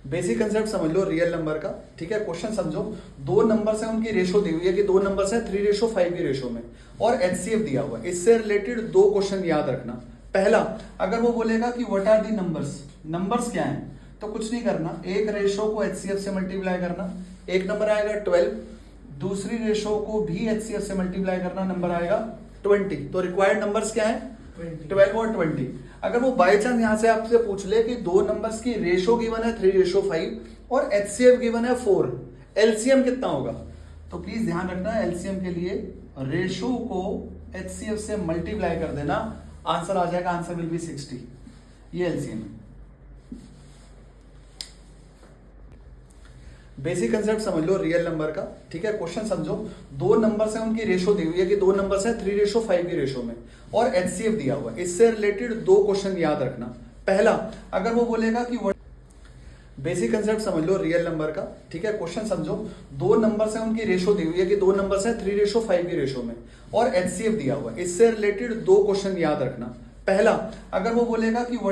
Basic concept समझ लो real number का। ठीक है, क्वेश्चन समझो। दो नंबर से उनकी रेशो दी हुई है कि दो नंबर से 3:5 की रेशो में, और एचसीएफ दिया हुआ है। इससे रिलेटेड दो क्वेश्चन याद रखना। पहला, अगर वो बोलेगा कि what are the numbers, numbers क्या हैं, तो कुछ नहीं करना, एक रेशो को एचसीएफ से मल्टीप्लाई करना, एक नंबर आएगा 12, दूसरी रेशो को भी एचसीएफ से मल्टीप्लाई करना, नंबर आएगा 20। तो रिक्वायर्ड नंबर्स क्या है? 12 और 20। अगर वो बाय चांस यहां से आपसे पूछ ले कि दो नंबर्स की रेशो गिवन है 3:5 और एचसीएफ गिवन है 4, एलसीएम कितना होगा? तो प्लीज ध्यान रखना, एलसीएम के लिए रेशो को एचसीएफ से मल्टीप्लाई कर देना, आंसर आ जाएगा, आंसर विल बी 60। ये एलसीएम है। बेसिक कंसेप्ट समझ लो रियल नंबर का। ठीक है, क्वेश्चन समझो। दो नंबर से उनकी रेशो दी हुई है कि दो नंबर से 3:5 की रेशो में, और एचसीएफ दिया हुआ है। इससे रिलेटेड दो क्वेश्चन याद रखना। पहला, अगर वो बोलेगा कि बेसिक कंसेप्ट समझ लो रियल नंबर का। ठीक है, क्वेश्चन समझो। दो नंबर से उनकी रेशो दी हुई है कि दो नंबर से 3:5 की रेशो में, और एचसीएफ दिया हुआ है। इससे रिलेटेड दो क्वेश्चन याद रखना। पहला, अगर वो बोलेगा कि